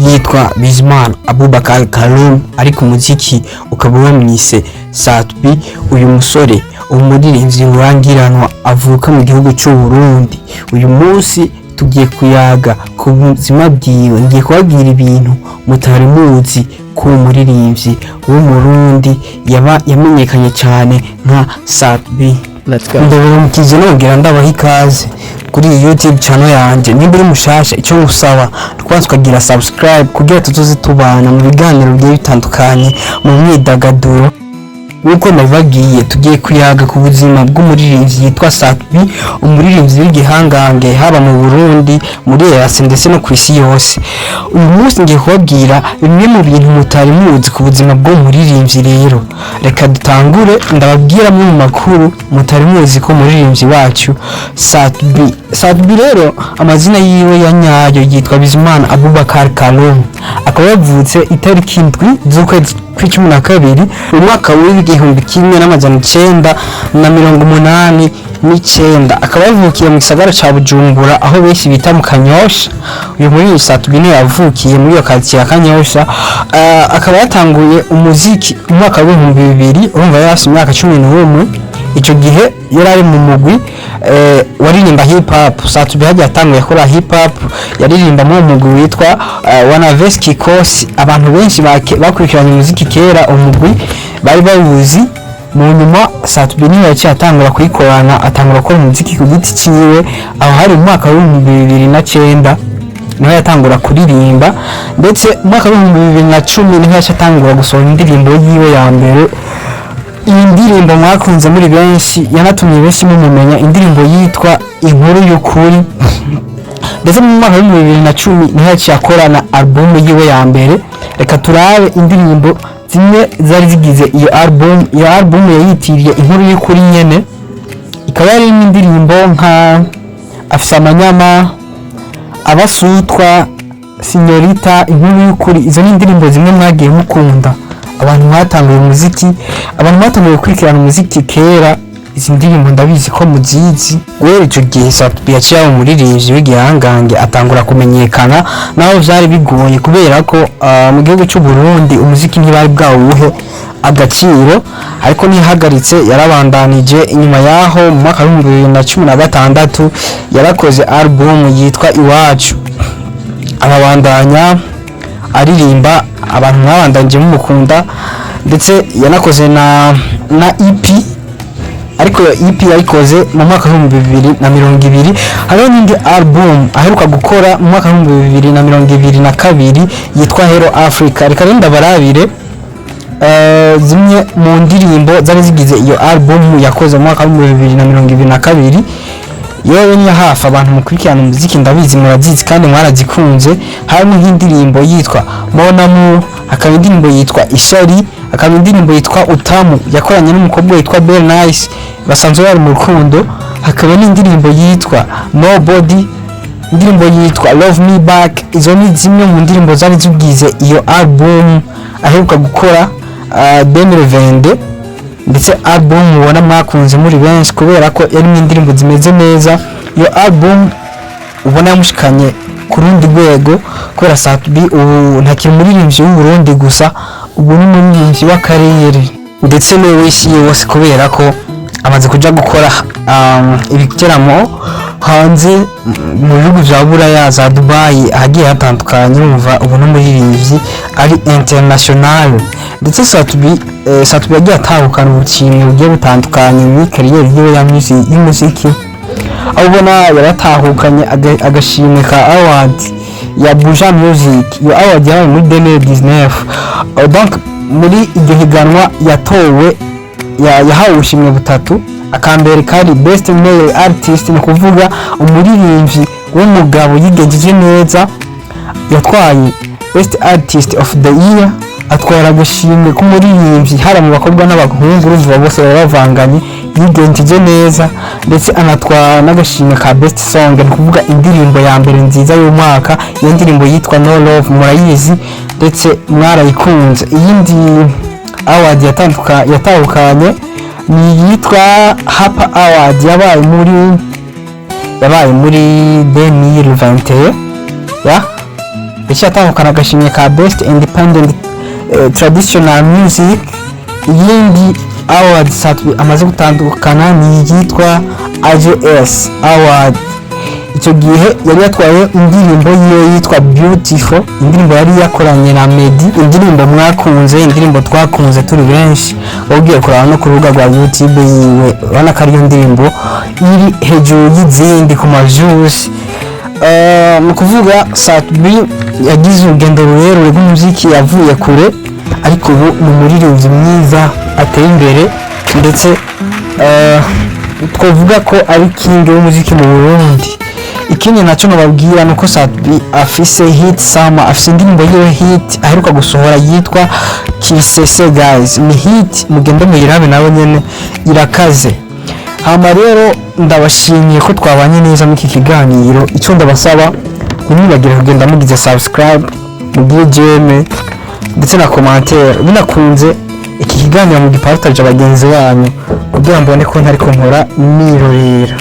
yitwa Bizimana Abubakar Karim, ariko umuziki ukaba wamwise Sat-B. Uyu musore umuririmbyi rurangiranwa avuka mu gihugu cy'u Burundi. Uyu munsi tugiye kuyaga ku buzima bwiwe, ngiye kubabwira ibintu mutari muzi ku muririmbyi w'umurundi yamenyekanye cyane nka Sat-B. Ndabumukije nongera ndabaha ikaze kuri YouTube channel yanje. Nimba uri mushasha, icyo ngusaba twanze ukagira subscribe kugira tuzoze tubana mu biganiro bigiye bitandukanye mu myidagaduro. Nkuko nabibagiye, tugiye kuyaga ku buzima bw'umuririmbyi yitwa Sat-B, umuririmbyi w'igihangange haba mu Burundi, muri EAC ndetse no ku isi yose. Uyu munsi ngiye kubabwira bimwe mu bintu mutari muzi ku buzima bw'umuririmbyi. Rero reka dutangure ndababwira mu makuru mutari muzi ko umuririmbyi wacu Sat-B. Sat-B rero amazina yiwe ya nyayo yitwa Bizimana Abubakar Karim, akaba yavutse itariki 7 z'ukwezi kw'icumi na kabiri mu mwaka w'igihumbi kimwe n'amajana 989. akaba yavukiye mu gisagara ca Bujumbura aho benshi bita mu Kanyosha. Uyu muri Sat-B niwe yavukiye muri iyo quartier ya Kanyosha. Akaba yatanguye umuziki mu mwaka wa 2000, urumva yari imyaka 11. Icyo gihe yari ari mu mugwi waririmba hip hop. Sat-B yagiye atanguye akora hip hop, yaririmba mu mugwi witwa Wanaveski Kosi. Abantu benshi bakurikiranye umuziki kera umugwi bari bawuzi. Mu nyuma Sat-B niwe yaciye atangura kuyikorana, atangura gukora umuziki ku giti ciwe. Aho hari mu mwaka wa 2009 niho yatangura kuririmba, ndetse mu mwaka wa 2010 niho yaciye atangura gusohora indirimbo yiwe ya mbere. Iyi ndirimbo mwakunze muri benshi, yanatumye benshi mumumenya, indirimbo yitwa Inkuru y'Ukuri. Ndetse mu mwaka wa 2010 niho yaciye akorana album yiwe ya mbere. Reka turabe indirimbo zimwe zari zigize iyo album. Iyo album yayitiriye Inkuru y'Ukuri nyene, ikaba yari indirimbo nka Afisa Amanyama, Abasutwa, Signorita, Inkuru y'Ukuri. Izo ni indirimbo zimwe mwagiye mukunda, abantu mwatanguye umuziki, abantu mwatanguye gukurikirana umuziki kera. Izi ndirimbo ndabizi ko muzizi. Guhera icyo gihe Sat-B yaciye umuririmbyi w'igihangange, atangura kumenyekana, naho vyari bigoye kubera ko mu gihugu cy'u Burundi umuziki ntibari bwawuhe agaciro, ariko ntihagaritse, yarabandanije. Inyuma yaho mu mwaka wa 2016 yarakoze album yitwa Iwacu, ababandanya aririmba, abantu mwabandanje mumukunda. Ndetse yanakoze na EP, ariko EP yayikoze mu mwaka wa 2020. hariho n'indi album aheruka gukora mu mwaka wa 2022 yitwa Hello Africa. Reka rero ndabarabire zimwe mu ndirimbo zari zigize iyo album yakoze mu mwaka wa 2022. yewe ni hafi abantu mukurikirana umuziki ndabizi murazizi kandi mwarazikunze. harimo nk'indirimbo yitwa Mon Amour, hakaba indirimbo yitwa Ishari, hakaba indirimbo yitwa Utamu yakoranye n'umukobwa witwa Bell Nice, basanzwe bari mu rukundo. Hakaba n'indirimbo yitwa Nobody, indirimbo yitwa Love Me Back. Izo ni zimwe mu ndirimbo zari zigize iyo album aheruka gukora 2020. ndetse album mubona mwakunze muri benshi kubera ko yarimo indirimbo zimeze neza. Iyo album ubona yamushikanye ku rundi rwego, kubera Sat-B ubu ntakiri umuririmbyi w'u Burundi gusa, ubu ni umuririmbyi w'akarere ndetse n'isi yose, kubera ko amaze kuja gukora ibiteramo hanze mu bihugu vya Buraya, za Dubai, ahagiye hatandukanye. Umva ubu n'umuririmbyi ari international. Ndetse Sat-B yagiye atahukana ubukinyi bugiye butandukanye muri kariyeri yiwe y'umuziki. aho ubona yaratahukanye agashimwe ka award ya Buja Music. Iyo award yabaye muri 2019. Donc muri iryo higanwa yatowe, yahawe ubushimwe butatu. Akambere kari Best Male Artist, ni kuvuga umuririmbyi w'umugabo yigenjeje neza. Yatwaye Best Artist of the Year, atwara agashimwe k'umuririmbyi hara mu bakobwa n'abahungu, urumva bose bavanganye, yigenjeje neza. Ndetse anatwara n'agashimwe ka Best Song, ni kuvuga indirimbo ya mbere nziza y'umwaka. Iyo ndirimbo yitwa No Love murayizi ndetse mwarayikunze. Iyindi award yatahukanye ni yitwa Hapa Award, yabaye muri 2021. yaciye atahukana agashimwe ka Best Independent Traditional Music. Iyindi award Sat-B amaze gutandukana ni yitwa AJS Award. Icyo gihe yari yatwaye indirimbo yiwe yitwa Beautiful, indirimbo yari yakoranye na Meddy, indirimbo mwakunze, indirimbo twakunze turi benshi. Ugiye kuraba no ku rubuga rwa YouTube yiwe urabona ko ariyo ndirimbo iri hejuru y'izindi ku majus. Mu kuvuga Sat-B yagize urugendo rurerure rw'umuziki, yavuye kure ariko ubu ni umuririmbyi mwiza ateye imbere, ndetse twavuga ko ari king w'umuziki mu Burundi. Ikindi nacyo nababwira nuko Sat-B afise hit Summer, afise indirimbo yiwe hit aheruka gusohora yitwa Kisese guys, ni hit mugende muyirabe nawe nyene irakaze. Hama rero ndabashimiye ko twabanye neza muri iki kiganiro. Icyo ndabasaba ntimwibagire kugenda mugize subscribe, mugire jeme ndetse na commentaire, binakunze iki kiganiro mu gipartage abagenzi banyu kugira mbone ko ntariko nkora nirorera.